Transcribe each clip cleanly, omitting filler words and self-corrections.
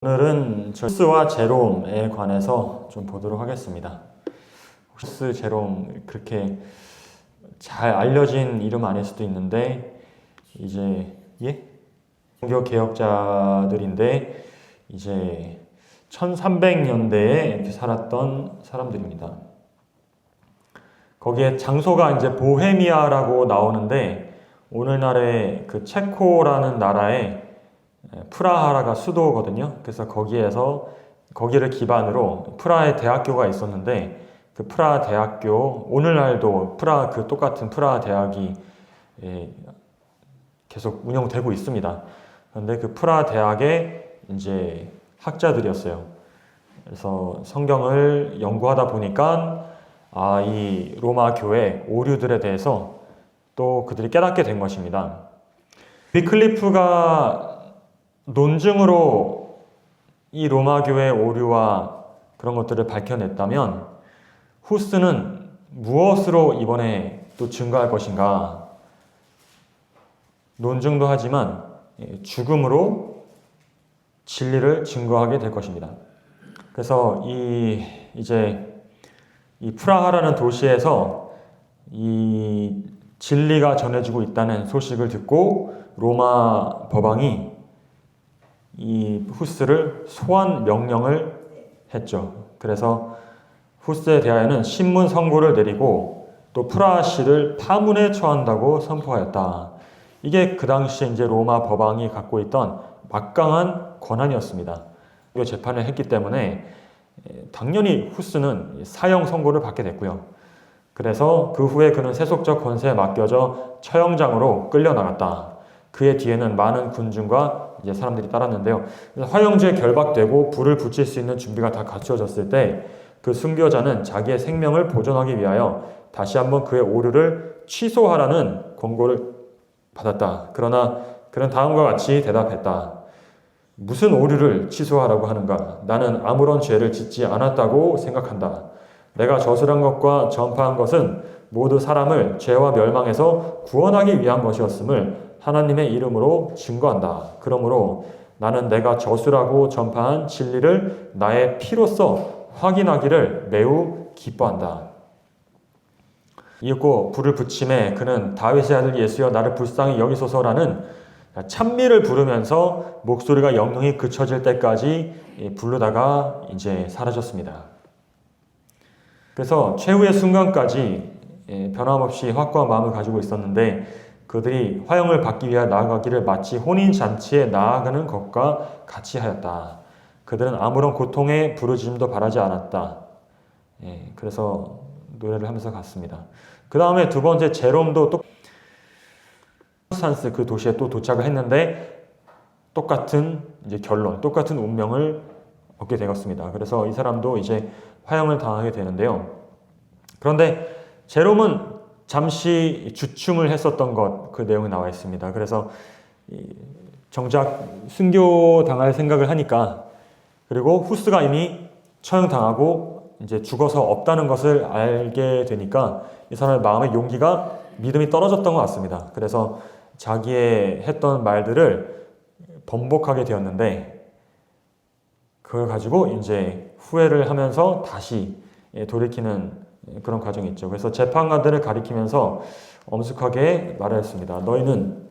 오늘은 후스와 제롬에 관해서 좀 보도록 하겠습니다. 후스, 제롬 그렇게 잘 알려진 이름 아닐 수도 있는데 이제 종교 개혁자들인데 이제 1300년대에 살았던 사람들입니다. 거기에 장소가 이제 보헤미아라고 나오는데 오늘날의 그 체코라는 나라의 프라하가 수도거든요. 그래서 거기를 기반으로 프라하에 대학교가 있었는데 그 프라하 대학교, 오늘날도 똑같은 프라하 대학이 계속 운영되고 있습니다. 그런데 그 프라하 대학의 이제 학자들이었어요. 그래서 성경을 연구하다 보니까 이 로마 교회 오류들에 대해서 또 그들이 깨닫게 된 것입니다. 위클리프가 논증으로 이 로마 교회의 오류와 그런 것들을 밝혀냈다면 후스는 무엇으로 이번에 또 증거할 것인가? 논증도 하지만 죽음으로 진리를 증거하게 될 것입니다. 그래서 이제 이 프라하라는 도시에서 이 진리가 전해지고 있다는 소식을 듣고 로마 법왕이 이 후스를 소환 명령을 했죠. 그래서 후스에 대하여는 신문 선고를 내리고 또 프라하시를 파문에 처한다고 선포하였다. 이게 그 당시에 이제 로마 법왕이 갖고 있던 막강한 권한이었습니다. 이 재판을 했기 때문에 당연히 후스는 사형 선고를 받게 됐고요. 그래서 그 후에 그는 세속적 권세에 맡겨져 처형장으로 끌려나갔다. 그의 뒤에는 많은 군중과 이제 사람들이 따랐는데요. 화형주에 결박되고 불을 붙일 수 있는 준비가 다 갖추어졌을 때 그 순교자는 자기의 생명을 보존하기 위하여 다시 한번 그의 오류를 취소하라는 권고를 받았다. 그러나 그는 다음과 같이 대답했다. 무슨 오류를 취소하라고 하는가? 나는 아무런 죄를 짓지 않았다고 생각한다. 내가 저술한 것과 전파한 것은 모두 사람을 죄와 멸망에서 구원하기 위한 것이었음을 하나님의 이름으로 증거한다. 그러므로 나는 내가 저술하고 전파한 진리를 나의 피로써 확인하기를 매우 기뻐한다. 이윽고 불을 붙임에 그는 다윗의 아들 예수여 나를 불쌍히 여기소서라는 찬미를 부르면서 목소리가 영영이 그쳐질 때까지 부르다가 이제 사라졌습니다. 그래서 최후의 순간까지 변함없이 확고한 마음을 가지고 있었는데 그들이 화형을 받기 위해 나아가기를 마치 혼인잔치에 나아가는 것과 같이 하였다. 그들은 아무런 고통의 부르짖음도 바라지 않았다. 그래서 노래를 하면서 갔습니다. 그 다음에 두 번째 제롬도 또 산스 그 도시에 또 도착을 했는데 똑같은 이제 결론, 똑같은 운명을 얻게 되었습니다. 그래서 이 사람도 이제 화형을 당하게 되는데요. 그런데 제롬은 잠시 주춤을 했었던 그 내용이 나와 있습니다. 그래서 정작 순교 당할 생각을 하니까 그리고 후스가 이미 처형당하고 이제 죽어서 없다는 것을 알게 되니까 이 사람의 마음의 용기가 믿음이 떨어졌던 것 같습니다. 그래서 자기의 했던 말들을 번복하게 되었는데 그걸 가지고 이제 후회를 하면서 다시 돌이키는 그런 과정이 있죠. 그래서 재판관들을 가리키면서 엄숙하게 말하였습니다. 너희는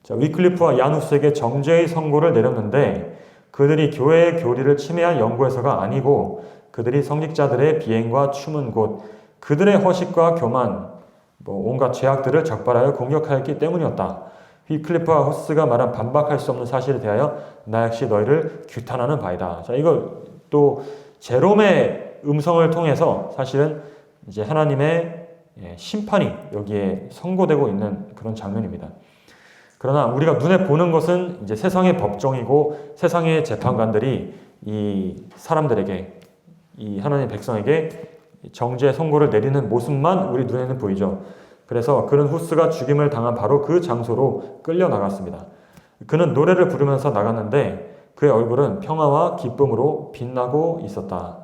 위클리프와 야누스에게 정죄의 선고를 내렸는데 그들이 교회의 교리를 침해한 연구에서가 아니고 그들이 성직자들의 비행과 춤은 곧 그들의 허식과 교만, 온갖 죄악들을 적발하여 공격하였기 때문이었다. 위클리프와 후스가 말한 반박할 수 없는 사실에 대하여 나 역시 너희를 규탄하는 바이다. 자, 이거 또 제롬의 음성을 통해서 사실은 이제 하나님의 심판이 여기에 선고되고 있는 그런 장면입니다. 그러나 우리가 눈에 보는 것은 이제 세상의 법정이고 세상의 재판관들이 이 사람들에게, 이 하나님의 백성에게 정죄 선고를 내리는 모습만 우리 눈에는 보이죠. 그래서 그는 후스가 죽임을 당한 바로 그 장소로 끌려 나갔습니다. 그는 노래를 부르면서 나갔는데 그의 얼굴은 평화와 기쁨으로 빛나고 있었다.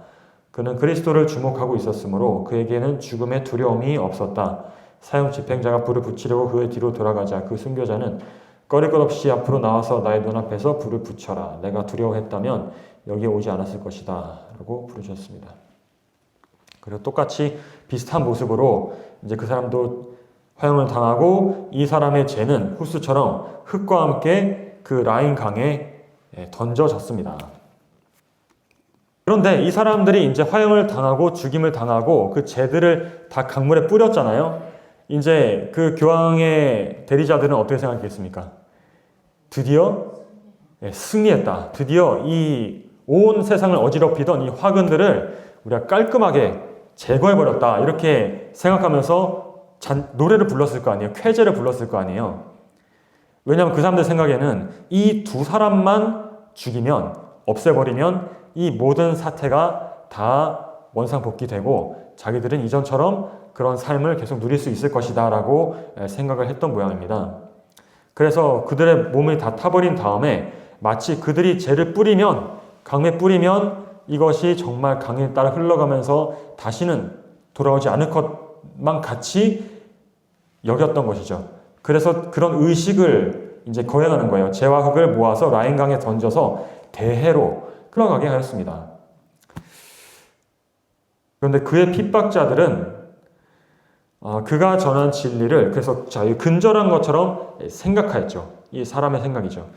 그는 그리스도를 주목하고 있었으므로 그에게는 죽음의 두려움이 없었다. 사형 집행자가 불을 붙이려고 그의 뒤로 돌아가자 그 순교자는 꺼릴 것 없이 앞으로 나와서 나의 눈앞에서 불을 붙여라. 내가 두려워했다면 여기에 오지 않았을 것이다 라고 부르셨습니다. 그리고 똑같이 비슷한 모습으로 이제 그 사람도 화형을 당하고 이 사람의 죄는 후스처럼 흙과 함께 그 라인 강에 던져졌습니다. 그런데 이 사람들이 이제 화형을 당하고 죽임을 당하고 그 죄들을 다 강물에 뿌렸잖아요. 이제 그 교황의 대리자들은 어떻게 생각했습니까? 드디어 승리했다. 드디어 이 온 세상을 어지럽히던 이 화근들을 우리가 깔끔하게 제거해버렸다. 이렇게 생각하면서 노래를 불렀을 거 아니에요. 쾌제를 불렀을 거 아니에요. 왜냐하면 그 사람들 생각에는 이 두 사람만 죽이면, 없애버리면 이 모든 사태가 다 원상복귀되고 자기들은 이전처럼 그런 삶을 계속 누릴 수 있을 것이다 라고 생각을 했던 모양입니다. 그래서 그들의 몸이 다 타버린 다음에 마치 그들이 죄를 뿌리면, 강에 뿌리면 이것이 정말 강에 따라 흘러가면서 다시는 돌아오지 않을 것만 같이 여겼던 것이죠. 그래서 그런 의식을 이제 거행하는 거예요. 재와 흙을 모아서 라인강에 던져서 대해로 흘러가게 하였습니다. 그런데 그의 핍박자들은 그가 전한 진리를 그래서 근절한 것처럼 생각하였죠. 이 사람의 생각이죠.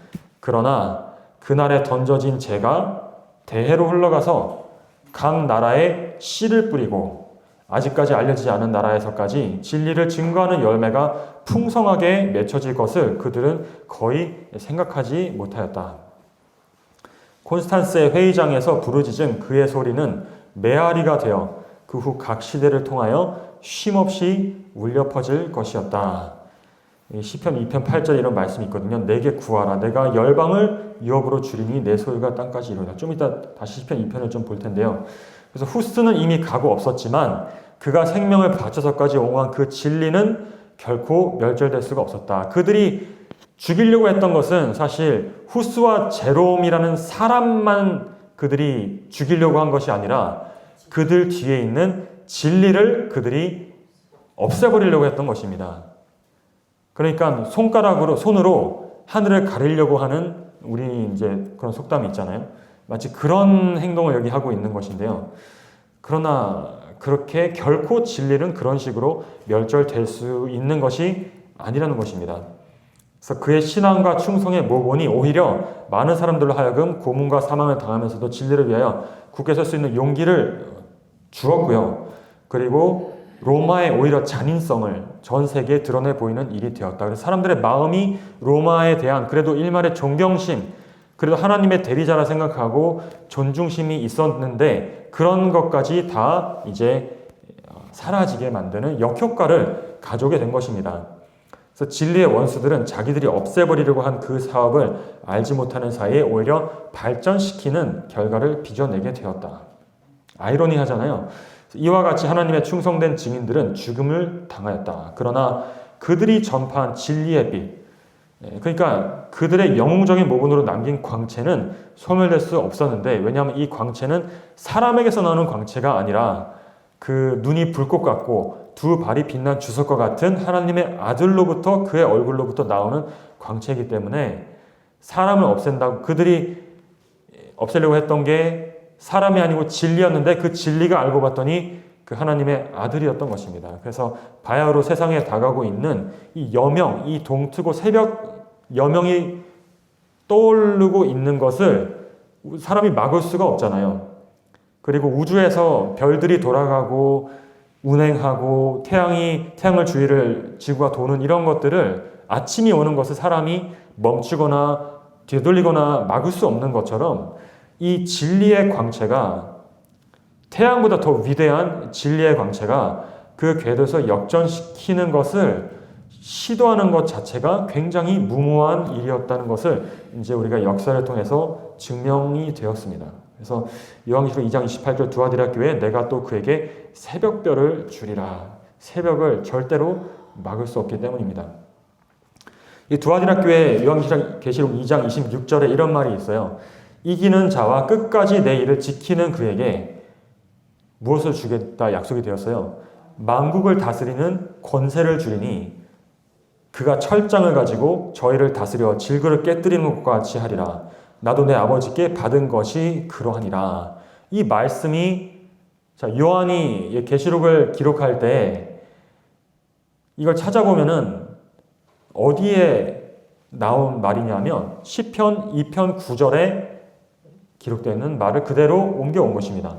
그러나 그날에 던져진 재가 대해로 흘러가서 각 나라에 씨를 뿌리고 아직까지 알려지지 않은 나라에서까지 진리를 증거하는 열매가 풍성하게 맺혀질 것을 그들은 거의 생각하지 못하였다. 콘스탄스의 회의장에서 부르짖은 그의 소리는 메아리가 되어 그 후 각 시대를 통하여 쉼없이 울려 퍼질 것이었다. 시편 2편 8절에 이런 말씀이 있거든요. 내게 구하라. 내가 열방을 유업으로 줄이니 내 소유가 땅까지 이르리라. 좀 이따 다시 시편 2편을 좀 볼 텐데요. 그래서 후스는 이미 가고 없었지만 그가 생명을 바쳐서까지 옹호한 그 진리는 결코 멸절될 수가 없었다. 그들이 죽이려고 했던 것은 사실 후스와 제롬이라는 사람만 그들이 죽이려고 한 것이 아니라 그들 뒤에 있는 진리를 그들이 없애버리려고 했던 것입니다. 그러니까 손으로 하늘을 가리려고 하는 우리 이제 그런 속담이 있잖아요. 마치 그런 행동을 여기 하고 있는 것인데요. 그러나 그렇게 결코 진리는 그런 식으로 멸절될 수 있는 것이 아니라는 것입니다. 그래서 그의 신앙과 충성의 모본이 오히려 많은 사람들로 하여금 고문과 사망을 당하면서도 진리를 위하여 굳게 설 수 있는 용기를 주었고요. 그리고 로마의 오히려 잔인성을 전 세계에 드러내 보이는 일이 되었다. 그래서 사람들의 마음이 로마에 대한 그래도 일말의 존경심, 그래도 하나님의 대리자라 생각하고 존중심이 있었는데 그런 것까지 다 이제 사라지게 만드는 역효과를 가져오게 된 것입니다. 그래서 진리의 원수들은 자기들이 없애버리려고 한 그 사업을 알지 못하는 사이에 오히려 발전시키는 결과를 빚어내게 되었다. 아이러니하잖아요. 이와 같이 하나님의 충성된 증인들은 죽음을 당하였다. 그러나 그들이 전파한 진리의 빛, 그러니까 그들의 영웅적인 모본으로 남긴 광채는 소멸될 수 없었는데, 왜냐하면 이 광채는 사람에게서 나오는 광채가 아니라 그 눈이 불꽃 같고 두 발이 빛난 주석과 같은 하나님의 아들로부터, 그의 얼굴로부터 나오는 광채이기 때문에 사람을 없앤다고, 그들이 없애려고 했던 게 사람이 아니고 진리였는데 그 진리가 알고 봤더니 그 하나님의 아들이었던 것입니다. 그래서 바야흐로 세상에 다가오고 있는 이 여명, 이 동트고 새벽 여명이 떠오르고 있는 것을 사람이 막을 수가 없잖아요. 그리고 우주에서 별들이 돌아가고 운행하고 태양을 주위를 지구가 도는 이런 것들을, 아침이 오는 것을 사람이 멈추거나 되돌리거나 막을 수 없는 것처럼 이 진리의 광채가, 태양보다 더 위대한 진리의 광채가 그 궤도에서 역전시키는 것을 시도하는 것 자체가 굉장히 무모한 일이었다는 것을 이제 우리가 역사를 통해서 증명이 되었습니다. 그래서 요한계시록 2장 28절 두아디라 교회에 내가 또 그에게 새벽별을 주리라. 새벽을 절대로 막을 수 없기 때문입니다. 이 두아디라 교회 요한계시록 2장 26절에 이런 말이 있어요. 이기는 자와 끝까지 내 일을 지키는 그에게 무엇을 주겠다 약속이 되었어요. 만국을 다스리는 권세를 주리니 그가 철장을 가지고 저희를 다스려 질그를 깨뜨리는 것과 같이 하리라. 나도 내 아버지께 받은 것이 그러하니라. 이 말씀이 자, 요한이 계시록을 기록할 때 이걸 찾아보면은 어디에 나온 말이냐면 시편 2편 9절에 기록되어 있는 말을 그대로 옮겨온 것입니다.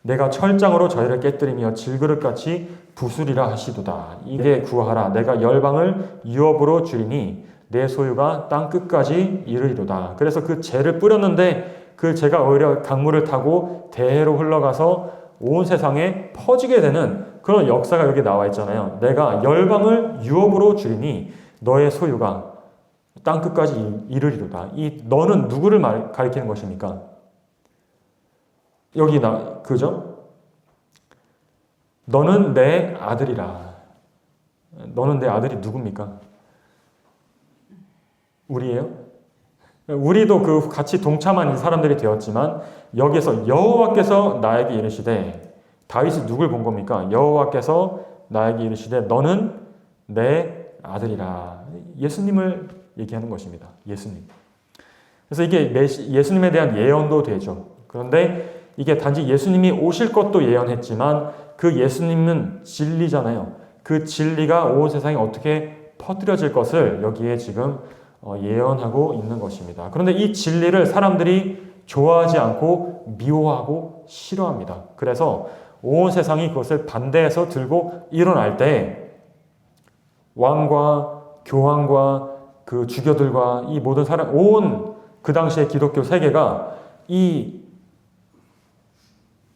내가 철장으로 저희를 깨뜨리며 질그릇같이 부수리라 하시도다. 이에 구하라. 내가 열방을 유업으로 줄이니 내 소유가 땅 끝까지 이르리로다. 그래서 그 재를 뿌렸는데 그 재가 오히려 강물을 타고 대해로 흘러가서 온 세상에 퍼지게 되는 그런 역사가 여기 나와 있잖아요. 내가 열방을 유업으로 줄이니 너의 소유가 땅 끝까지 이르리로다. 이 너는 누구를 가리키는 것입니까? 여기 그죠? 너는 내 아들이라. 너는 내 아들이 누굽니까? 우리예요? 우리도 그 같이 동참한 사람들이 되었지만 여기서 여호와께서 나에게 이르시되 다윗이 누굴 본 겁니까? 여호와께서 나에게 이르시되 너는 내 아들이라. 예수님을 얘기하는 것입니다. 예수님. 그래서 이게 예수님에 대한 예언도 되죠. 그런데 이게 단지 예수님이 오실 것도 예언했지만 그 예수님은 진리잖아요. 그 진리가 온 세상에 어떻게 퍼뜨려질 것을 여기에 지금 예언하고 있는 것입니다. 그런데 이 진리를 사람들이 좋아하지 않고 미워하고 싫어합니다. 그래서 온 세상이 그것을 반대해서 들고 일어날 때 왕과 교황과 그 주교들과 이 모든 사람, 온 그 당시의 기독교 세계가 이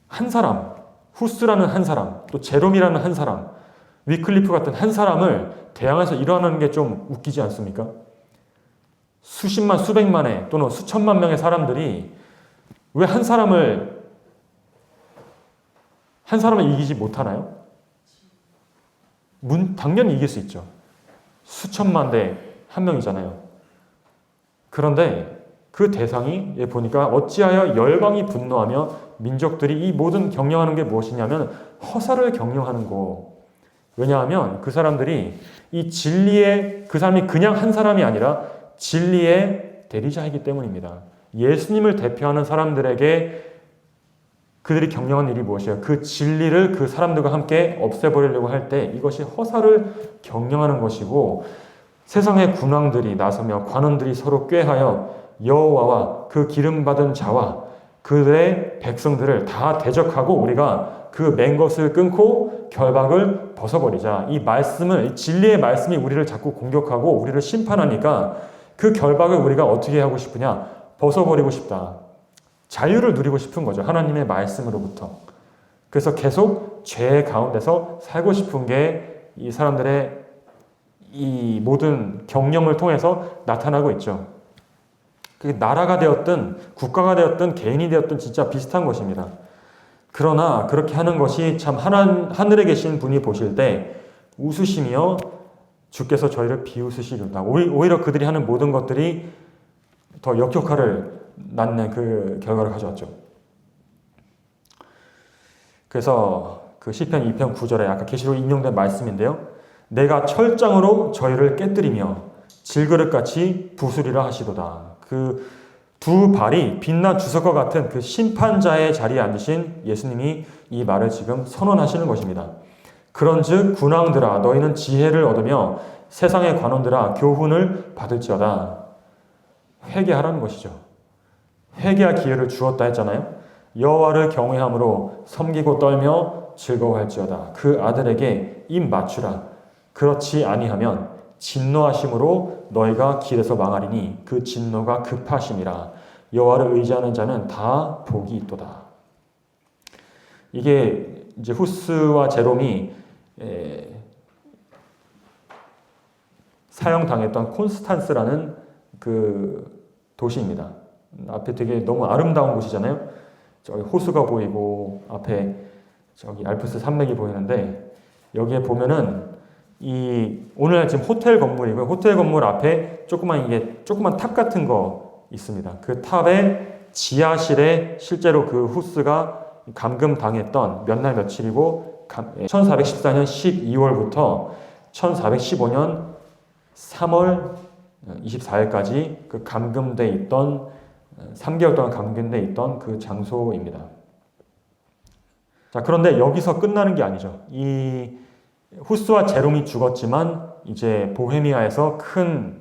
한 사람, 후스라는 한 사람, 또 제롬이라는 한 사람, 위클리프 같은 한 사람을 대항해서 일어나는 게 좀 웃기지 않습니까? 수십만, 수백만의 또는 수천만 명의 사람들이 왜 한 사람을 이기지 못하나요? 당연히 이길 수 있죠. 수천만 대 한 명이잖아요. 그런데 그 대상이 보니까 어찌하여 열방이 분노하며 민족들이 이 모든 경영하는 게 무엇이냐면 허사를 경영하는 거. 왜냐하면 그 사람들이 이 진리의 그 사람이 그냥 한 사람이 아니라 진리의 대리자이기 때문입니다. 예수님을 대표하는 사람들에게 그들이 경영한 일이 무엇이에요? 그 진리를 그 사람들과 함께 없애버리려고 할 때 이것이 허사를 경영하는 것이고 세상의 군왕들이 나서며 관원들이 서로 꾀하여 여호와와 그 기름받은 자와 그들의 백성들을 다 대적하고 우리가 그 맨 것을 끊고 결박을 벗어버리자. 이 말씀을, 이 진리의 말씀이 우리를 자꾸 공격하고 우리를 심판하니까 그 결박을 우리가 어떻게 하고 싶으냐? 벗어버리고 싶다. 자유를 누리고 싶은 거죠. 하나님의 말씀으로부터. 그래서 계속 죄 가운데서 살고 싶은 게 이 사람들의 이 모든 경영을 통해서 나타나고 있죠. 그게 나라가 되었든 국가가 되었든 개인이 되었든 진짜 비슷한 것입니다. 그러나 그렇게 하는 것이 참 하늘에 계신 분이 보실 때 웃으시며 주께서 저희를 비웃으시리로다. 오히려 그들이 하는 모든 것들이 더 역효과를 낳는 그 결과를 가져왔죠. 그래서 그 시편 2편 9절에 아까 계시록 인용된 말씀인데요. 내가 철장으로 저희를 깨뜨리며 질그릇같이 부수리라 하시도다. 그 두 발이 빛난 주석과 같은 그 심판자의 자리에 앉으신 예수님이 이 말을 지금 선언하시는 것입니다. 그런즉 군왕들아 너희는 지혜를 얻으며 세상의 관원들아 교훈을 받을지어다. 회개하라는 것이죠. 회개할 기회를 주었다 했잖아요. 여호와를 경외함으로 섬기고 떨며 즐거워할지어다. 그 아들에게 입 맞추라. 그렇지 아니하면 진노하심으로 너희가 길에서 망하리니 그 진노가 급하심이라. 여호와를 의지하는 자는 다 복이 있도다. 이게 이제 후스와 제롬이 사형당했던 콘스탄스라는 그 도시입니다. 앞에 되게 너무 아름다운 곳이잖아요. 저기 호수가 보이고 앞에 저기 알프스 산맥이 보이는데 여기에 보면은 오늘날 지금 호텔 건물이고요. 호텔 건물 앞에 조그만 탑 같은 거 있습니다. 그 탑에 지하실에 실제로 그 후스가 감금당했던 몇 날 며칠이고 1414년 12월부터 1415년 3월 24일까지 그 감금돼 있던 3개월 동안 감금돼 있던 그 장소입니다. 자, 그런데 여기서 끝나는 게 아니죠. 이 후스와 제롬이 죽었지만 이제 보헤미아에서 큰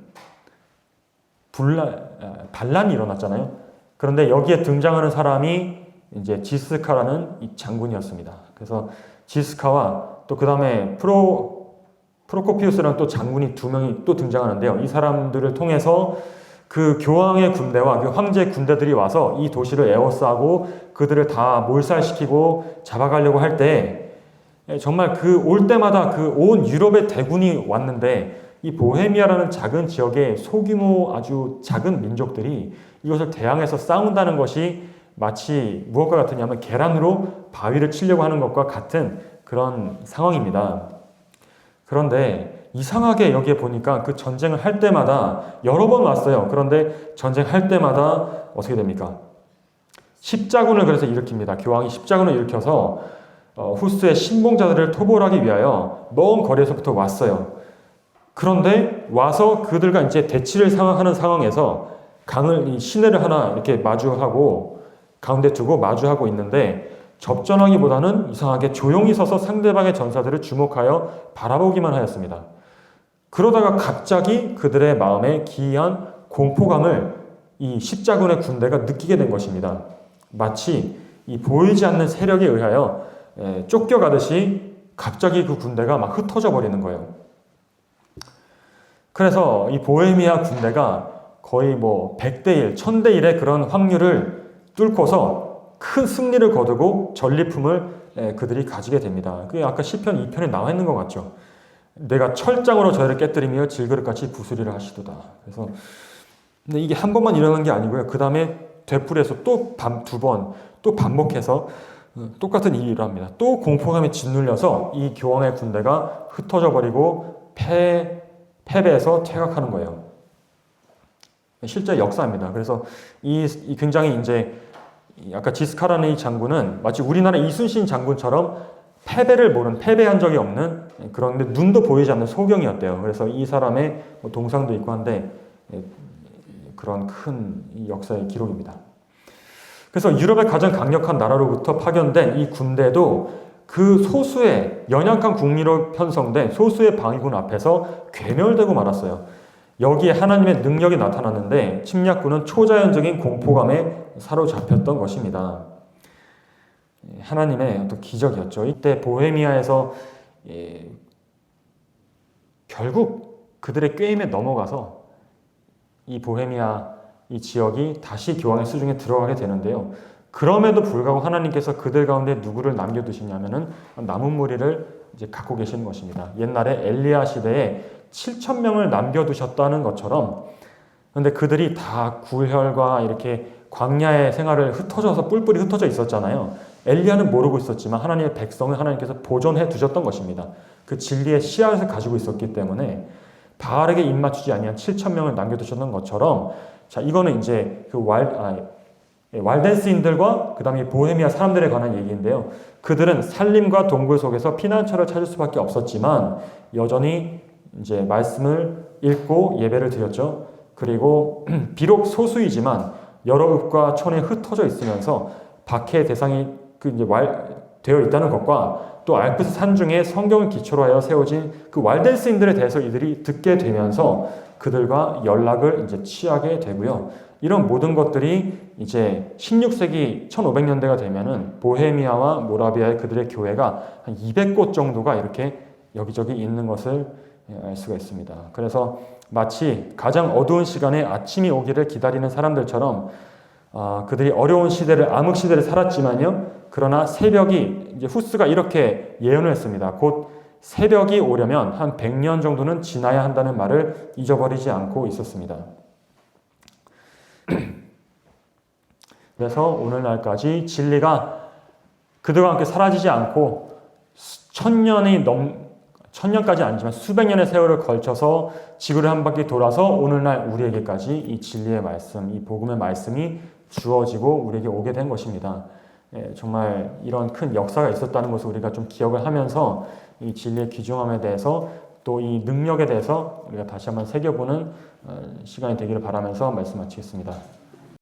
반란이 일어났잖아요. 그런데 여기에 등장하는 사람이 이제 지스카라는 이 장군이었습니다. 그래서 지스카와 또 그 다음에 프로코피우스라는 또 장군이 2명이 또 등장하는데요. 이 사람들을 통해서 그 교황의 군대와 그 황제의 군대들이 와서 이 도시를 에워싸고 그들을 다 몰살시키고 잡아가려고 할 때 정말 그 올 때마다 그 온 유럽의 대군이 왔는데 이 보헤미아라는 작은 지역의 소규모 아주 작은 민족들이 이것을 대항해서 싸운다는 것이 마치 무엇과 같으냐면 계란으로 바위를 치려고 하는 것과 같은 그런 상황입니다. 그런데 이상하게 여기에 보니까 그 전쟁을 할 때마다 여러 번 왔어요. 그런데 전쟁할 때마다 어떻게 됩니까? 십자군을 그래서 일으킵니다. 교황이 십자군을 일으켜서 후스의 신봉자들을 토벌하기 위하여 먼 거리에서부터 왔어요. 그런데 와서 그들과 이제 대치를 하는 상황에서 이 시내를 하나 이렇게 마주하고 가운데 두고 마주하고 있는데 접전하기보다는 이상하게 조용히 서서 상대방의 전사들을 주목하여 바라보기만 하였습니다. 그러다가 갑자기 그들의 마음에 기이한 공포감을 이 십자군의 군대가 느끼게 된 것입니다. 마치 이 보이지 않는 세력에 의하여 쫓겨가듯이 갑자기 그 군대가 막 흩어져 버리는 거예요. 그래서 이 보헤미아 군대가 거의 뭐 100대 1, 1000대 1의 그런 확률을 뚫고서 큰 승리를 거두고 전리품을 그들이 가지게 됩니다. 그게 아까 시편 2편에 나와 있는 것 같죠. 내가 철장으로 저희를 깨뜨리며 질그릇같이 부수리를 하시도다. 그래서 근데 이게 한 번만 일어난 게 아니고요. 그 다음에 되풀이해서 또 2번 또 반복해서 똑같은 일이 일어납니다. 또 공포감에 짓눌려서 이 교황의 군대가 흩어져 버리고 패배해서 퇴각하는 거예요. 실제 역사입니다. 그래서 이 굉장히 이제 아까 지스카라는 이 장군은 마치 우리나라 이순신 장군처럼 패배를 모른, 패배한 적이 없는 그런데 눈도 보이지 않는 소경이었대요. 그래서 이 사람의 동상도 있고 한데 그런 큰 역사의 기록입니다. 그래서 유럽의 가장 강력한 나라로부터 파견된 이 군대도 그 소수의 연약한 국민으로 편성된 소수의 방위군 앞에서 괴멸되고 말았어요. 여기에 하나님의 능력이 나타났는데 침략군은 초자연적인 공포감에 사로잡혔던 것입니다. 하나님의 어떤 기적이었죠. 이때 보헤미아에서 결국 그들의 꾀임에 넘어가서 이 보헤미아 이 지역이 다시 교황의 수중에 들어가게 되는데요. 그럼에도 불구하고 하나님께서 그들 가운데 누구를 남겨두시냐면은 남은 무리를 이제 갖고 계시는 것입니다. 옛날에 엘리야 시대에 7,000명을 남겨두셨다는 것처럼, 그런데 그들이 다 굴혈과 이렇게 광야의 생활을 흩어져서 뿔뿔이 흩어져 있었잖아요. 엘리야는 모르고 있었지만 하나님의 백성을 하나님께서 보존해 두셨던 것입니다. 그 진리의 씨앗을 가지고 있었기 때문에 바알에게 입맞추지 아니한 7,000명을 남겨두셨던 것처럼, 자, 이거는 이제 그 왈덴스인들과 그 다음에 보헤미아 사람들에 관한 얘기인데요. 그들은 산림과 동굴 속에서 피난처를 찾을 수밖에 없었지만 여전히 이제 말씀을 읽고 예배를 드렸죠. 그리고 비록 소수이지만 여러 읍과 촌에 흩어져 있으면서 박해의 대상이 되어 있다는 것과 또 알프스 산중에 성경을 기초로 하여 세워진 그 왈덴스인들에 대해서 이들이 듣게 되면서 그들과 연락을 이제 취하게 되고요. 이런 모든 것들이 이제 16세기 1500년대가 되면은 보헤미아와 모라비아의 그들의 교회가 한 200곳 정도가 이렇게 여기저기 있는 것을 알 수가 있습니다. 그래서 마치 가장 어두운 시간에 아침이 오기를 기다리는 사람들처럼 그들이 어려운 시대를, 암흑 시대를 살았지만요. 그러나 새벽이, 이제 후스가 이렇게 예언을 했습니다. 곧 새벽이 오려면 한 100년 정도는 지나야 한다는 말을 잊어버리지 않고 있었습니다. 그래서 오늘날까지 진리가 그들과 함께 사라지지 않고 천년까지 아니지만 수백 년의 세월을 걸쳐서 지구를 한 바퀴 돌아서 오늘날 우리에게까지 이 진리의 말씀, 이 복음의 말씀이 주어지고 우리에게 오게 된 것입니다. 정말 이런 큰 역사가 있었다는 것을 우리가 좀 기억을 하면서 이 진리의 귀중함에 대해서 또 이 능력에 대해서 우리가 다시 한번 새겨보는 시간이 되기를 바라면서 말씀 마치겠습니다.